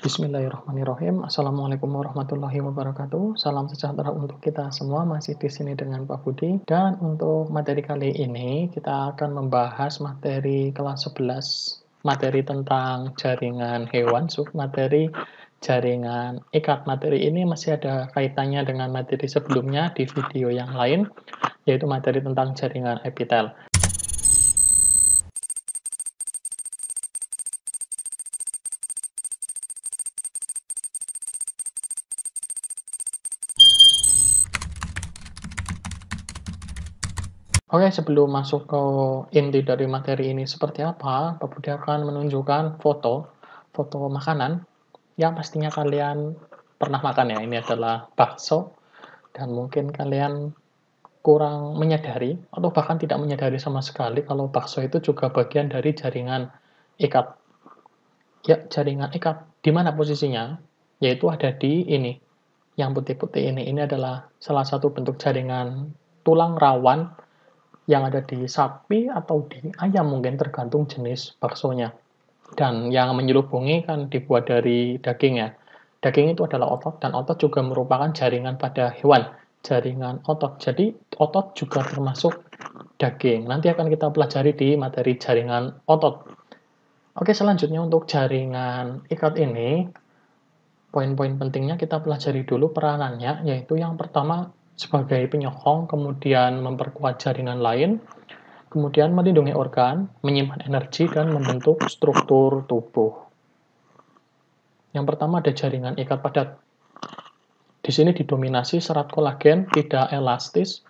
Bismillahirrahmanirrahim. Assalamualaikum warahmatullahi wabarakatuh. Salam sejahtera untuk kita semua. Masih di sini dengan Pak Budi. Dan untuk materi kali ini kita akan membahas materi kelas 11, materi tentang jaringan hewan, submateri jaringan ikat. Materi ini masih ada kaitannya dengan materi sebelumnya di video yang lain, yaitu materi tentang jaringan epitel. Oke, sebelum masuk ke inti dari materi ini seperti apa, Pak Budi akan menunjukkan foto makanan yang pastinya kalian pernah makan ya. Ini adalah bakso, dan mungkin kalian kurang menyadari atau bahkan tidak menyadari sama sekali kalau bakso itu juga bagian dari jaringan ikat. Ya, jaringan ikat. Di mana posisinya? Yaitu ada di ini. Yang putih-putih ini. Ini adalah salah satu bentuk jaringan tulang rawan yang ada di sapi atau di ayam, mungkin tergantung jenis baksonya. Dan yang menyelubungi kan dibuat dari daging ya. Daging itu adalah otot, dan otot juga merupakan jaringan pada hewan. Jaringan otot. Jadi otot juga termasuk daging. Nanti akan kita pelajari di materi jaringan otot. Oke, selanjutnya untuk jaringan ikat ini, poin-poin pentingnya kita pelajari dulu peranannya, yaitu yang pertama sebagai penyokong, kemudian memperkuat jaringan lain, kemudian melindungi organ, menyimpan energi, dan membentuk struktur tubuh. Yang pertama ada jaringan ikat padat. Di sini didominasi serat kolagen, tidak elastis,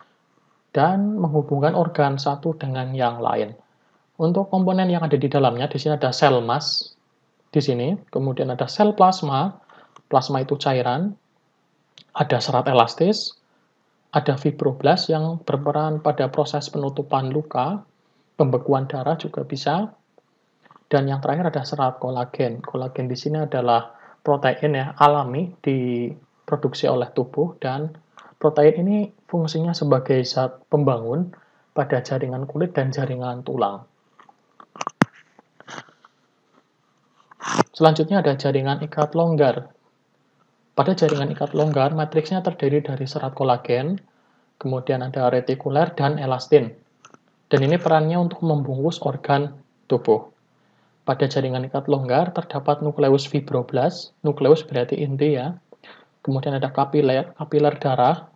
dan menghubungkan organ satu dengan yang lain. Untuk komponen yang ada di dalamnya, di sini ada sel emas, di sini, kemudian ada sel plasma. Plasma itu cairan, ada serat elastis, ada fibroblas yang berperan pada proses penutupan luka, pembekuan darah juga bisa, dan yang terakhir ada serat kolagen. Kolagen di sini adalah protein ya, alami, diproduksi oleh tubuh, dan protein ini fungsinya sebagai zat pembangun pada jaringan kulit dan jaringan tulang. Selanjutnya ada jaringan ikat longgar. Pada jaringan ikat longgar, matriksnya terdiri dari serat kolagen, kemudian ada retikuler dan elastin. Dan ini perannya untuk membungkus organ tubuh. Pada jaringan ikat longgar terdapat nukleus fibroblas, nukleus berarti inti ya. Kemudian ada kapiler darah,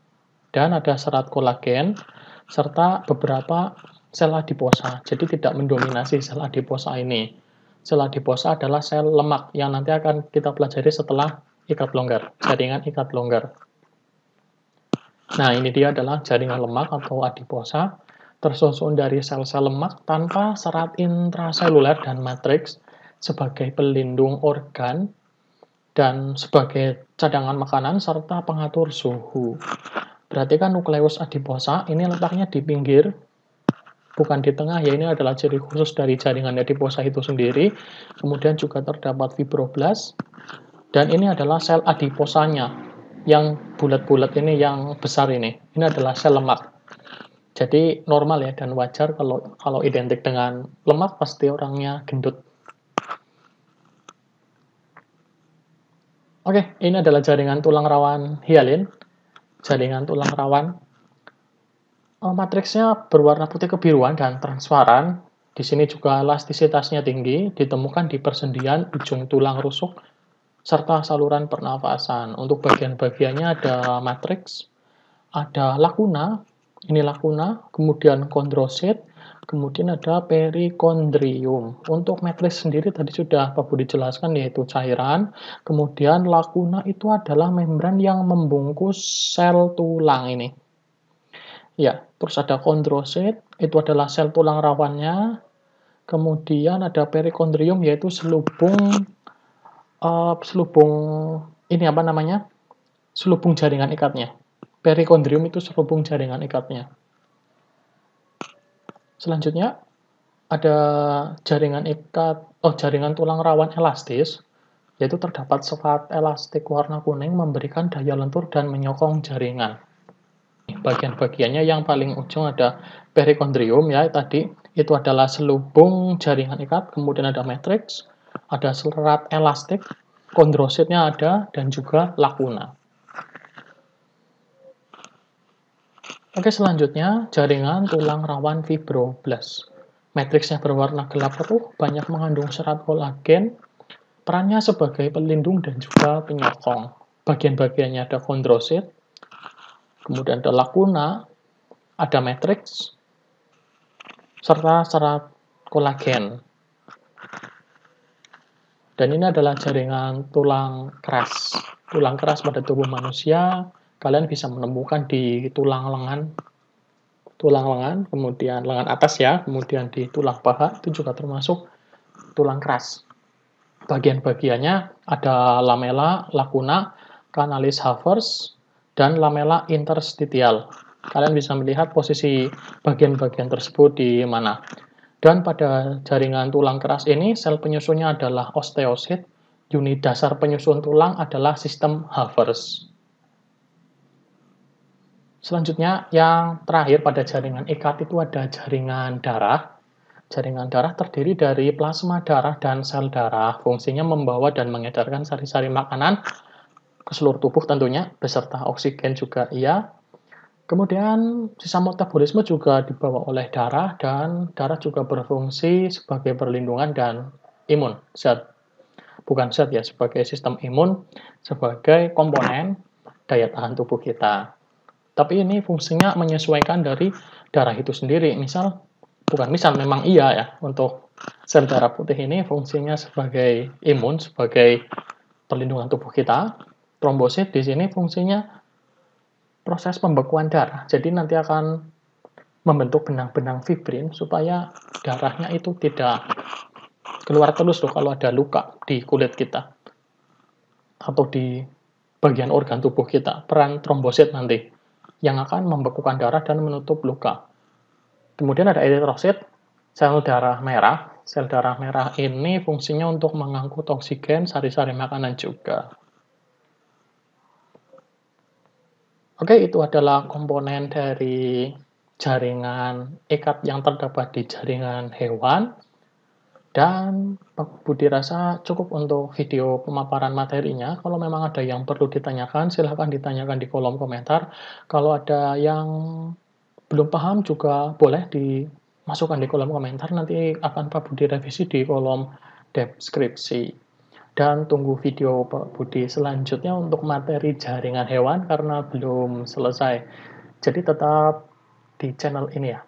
dan ada serat kolagen, serta beberapa sel adiposa. Jadi tidak mendominasi sel adiposa ini. Sel adiposa adalah sel lemak yang nanti akan kita pelajari setelah ikat longgar, jaringan ikat longgar. Nah, ini dia adalah jaringan lemak atau adiposa, tersusun dari sel-sel lemak tanpa serat intraseluler dan matriks sebagai pelindung organ dan sebagai cadangan makanan serta pengatur suhu. Berarti kan nukleus adiposa ini letaknya di pinggir, bukan di tengah ya. Ini adalah ciri khusus dari jaringan adiposa itu sendiri. Kemudian juga terdapat fibroblas, dan ini adalah sel adiposanya yang bulat-bulat ini, yang besar ini. Ini adalah sel lemak. Jadi normal ya, dan wajar kalau identik dengan lemak pasti orangnya gendut. Oke, ini adalah jaringan tulang rawan hialin. Jaringan tulang rawan. Matriksnya berwarna putih kebiruan dan transparan. Di sini juga elastisitasnya tinggi, ditemukan di persendian ujung tulang rusuk serta saluran pernafasan. Untuk bagian-bagiannya ada matriks, ada lakuna, ini lakuna, kemudian kondrosit, kemudian ada perikondrium. Untuk matriks sendiri tadi sudah Pak Budi jelaskan, yaitu cairan. Kemudian lakuna itu adalah membran yang membungkus sel tulang ini. Ya, terus ada kondrosit, itu adalah sel tulang rawannya. Kemudian ada perikondrium, yaitu selubung ini apa namanya? Selubung jaringan ikatnya. Perikondrium itu selubung jaringan ikatnya. Selanjutnya ada jaringan tulang rawan elastis, yaitu terdapat serat elastik warna kuning memberikan daya lentur dan menyokong jaringan. Bagian-bagiannya yang paling ujung ada perikondrium ya, tadi itu adalah selubung jaringan ikat, kemudian ada matriks, ada serat elastik, kondrositnya ada, dan juga lakuna. Oke, selanjutnya jaringan tulang rawan fibroblast. Matriksnya berwarna gelap keruh, banyak mengandung serat kolagen, perannya sebagai pelindung dan juga penyokong. Bagian-bagiannya ada kondrosit, kemudian ada lakuna, ada matriks, serta serat kolagen. Dan ini adalah jaringan tulang keras. Tulang keras pada tubuh manusia, kalian bisa menemukan di tulang lengan, kemudian lengan atas ya, kemudian di tulang paha, itu juga termasuk tulang keras. Bagian-bagiannya ada lamella, lakuna, canalis havers, dan lamella interstitial. Kalian bisa melihat posisi bagian-bagian tersebut di mana. Dan pada jaringan tulang keras ini, sel penyusunnya adalah osteosit, unit dasar penyusun tulang adalah sistem Havers. Selanjutnya, yang terakhir pada jaringan ikat itu ada jaringan darah. Jaringan darah terdiri dari plasma darah dan sel darah. Fungsinya membawa dan mengedarkan sari-sari makanan ke seluruh tubuh tentunya, beserta oksigen juga iya. Kemudian sisa metabolisme juga dibawa oleh darah, dan darah juga berfungsi sebagai perlindungan dan imun. Bukan zat ya, sebagai sistem imun, sebagai komponen daya tahan tubuh kita. Tapi ini fungsinya menyesuaikan dari darah itu sendiri. Memang iya ya, untuk sel darah putih ini fungsinya sebagai imun, sebagai perlindungan tubuh kita. Trombosit di sini fungsinya proses pembekuan darah. Jadi nanti akan membentuk benang-benang fibrin supaya darahnya itu tidak keluar terus loh kalau ada luka di kulit kita atau di bagian organ tubuh kita. Peran trombosit nanti yang akan membekukan darah dan menutup luka. Kemudian ada eritrosit, sel darah merah. Sel darah merah ini fungsinya untuk mengangkut oksigen, sari-sari makanan juga. Oke, itu adalah komponen dari jaringan ikat yang terdapat di jaringan hewan. Dan Pak Budi rasa cukup untuk video pemaparan materinya. Kalau memang ada yang perlu ditanyakan, silahkan ditanyakan di kolom komentar. Kalau ada yang belum paham juga boleh dimasukkan di kolom komentar. Nanti akan Pak Budi revisi di kolom deskripsi. Dan tunggu video Pak Budi selanjutnya untuk materi jaringan hewan karena belum selesai. Jadi tetap di channel ini ya.